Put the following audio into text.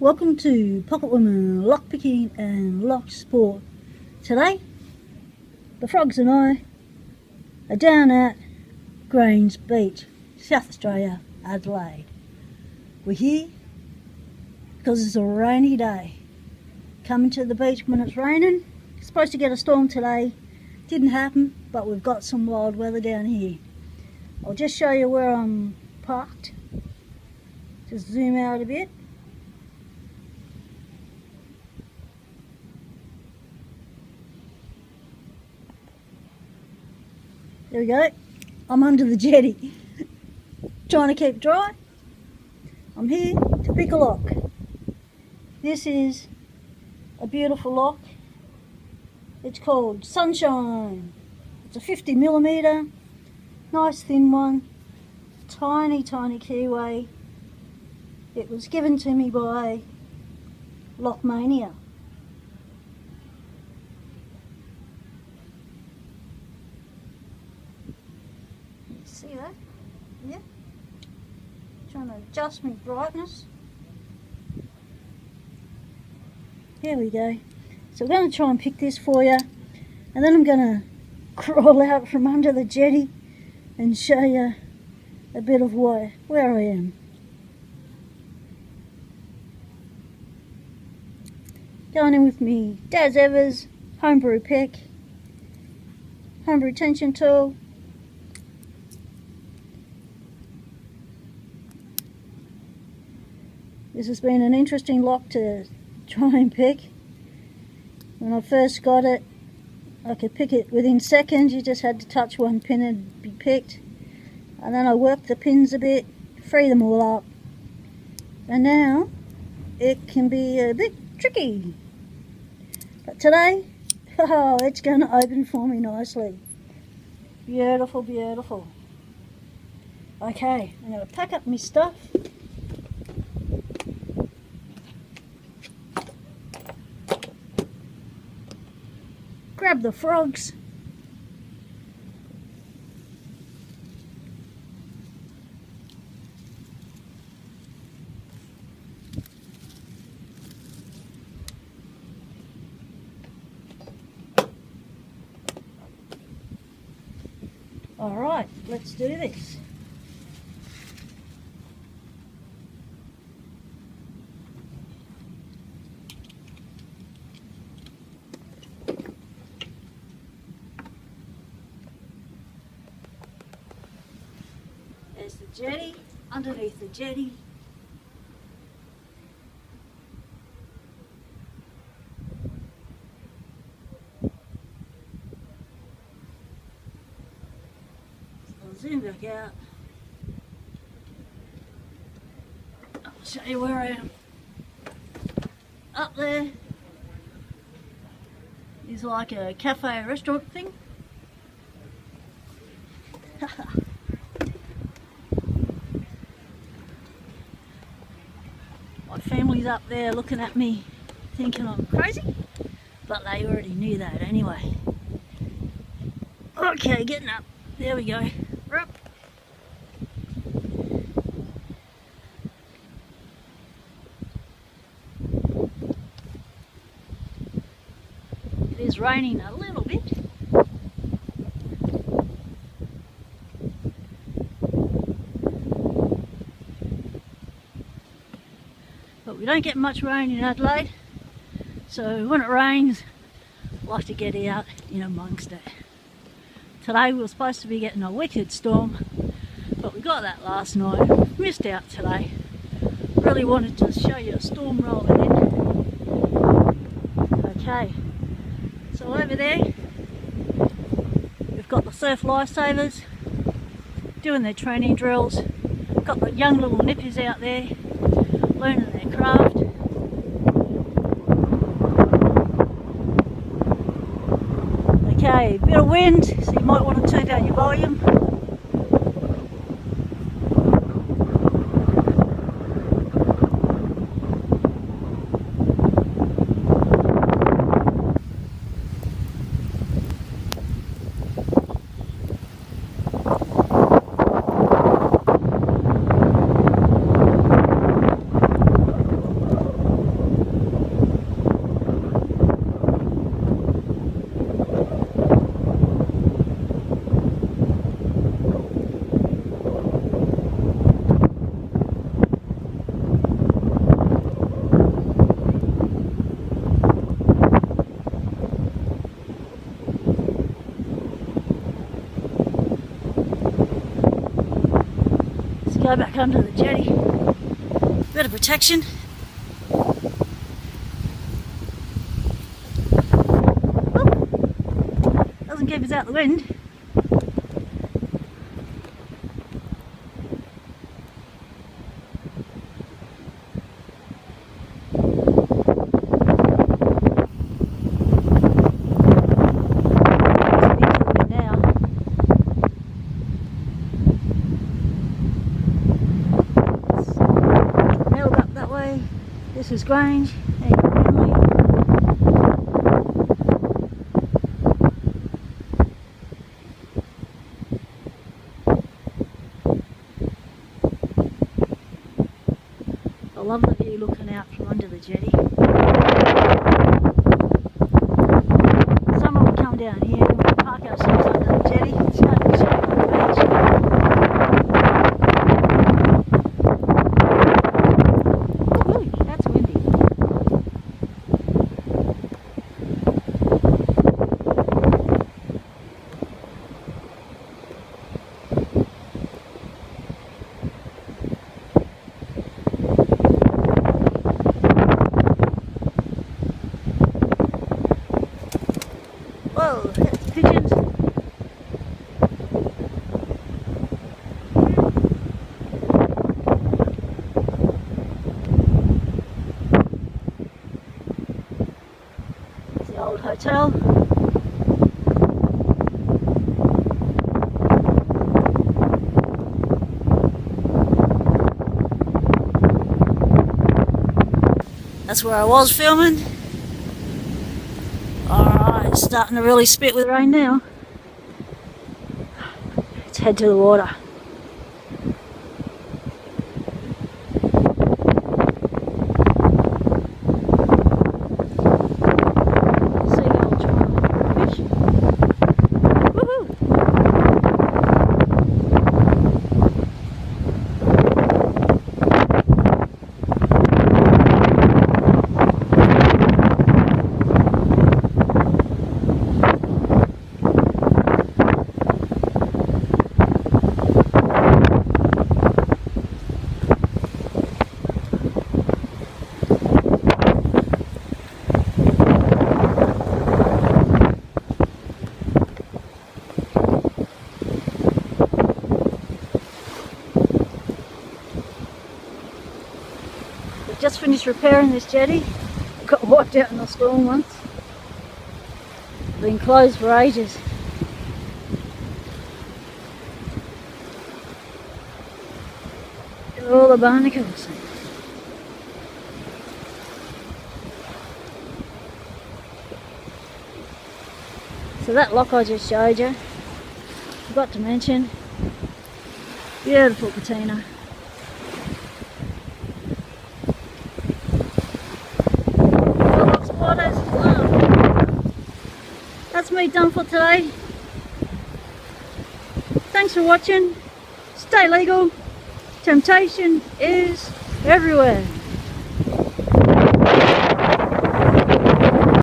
welcome to Pocket Women Lockpicking and Locksport. Today, the frogs and I are down at Grange Beach, South Australia, Adelaide. We're here because it's a rainy day. Coming to the beach when it's raining. Supposed to get a storm today, didn't happen, but we've got some wild weather down here. I'll just show you where I'm parked. Just zoom out a bit. There we go. I'm under the jetty, trying to keep dry. I'm here to pick a lock. This is a beautiful lock. It's called Sunshine. It's a 50mm, nice thin one, tiny keyway. It was given to me by Lockmania. See that? Yeah. Trying to adjust my brightness. There we go. So we're going to try and pick this for you, and then I'm going to crawl out from under the jetty and show you a bit of where I am. Going in with me Dad's Evers homebrew pick, homebrew tension tool, this has been an interesting lock to try and pick. When I first got it, I could pick it within seconds. You just had to touch one pin and be picked. And then I worked the pins a bit, free them all up. And now it can be a bit tricky. But today, oh, it's going to open for me nicely. Beautiful, beautiful. Okay, I'm going to pack up my stuff. Grab the frogs. All right, let's do this. There's the jetty, underneath the jetty. I'll zoom back out. I'll show you where I am. Up there is like a cafe restaurant thing. My family's up there looking at me thinking I'm crazy, but they already knew that anyway. Okay, getting up. There we go. We're up. It is raining a little bit. But we don't get much rain in Adelaide, so when it rains, I like to get out in amongst it. Today we were supposed to be getting a wicked storm, but we got that last night. Missed out today. Really wanted to show you a storm rolling in. Okay, so over there we've got the surf lifesavers doing their training drills. Got the young little nippies out there learning their craft. Okay, bit of wind, so you might want to turn down your volume. go back under the jetty. Bit of protection. Oh, doesn't keep us out the wind. This is Grange and Manly. I love the view looking out from under the jetty. Summer will come down here and we'll park ourselves under the jetty. It's going to be showing on the beach. Whoa, that's pigeons. It's the old hotel. That's where I was filming. Alright, it's starting to really spit with rain now. Let's head to the water. Seagull trying to fish. Woohoo! Just finished repairing this jetty. Got wiped out in the storm once. Been closed for ages. Look at all the barnacles. So that lock I just showed you, forgot to mention, beautiful patina. That's me done for today. Thanks for watching. Stay legal. Temptation is everywhere.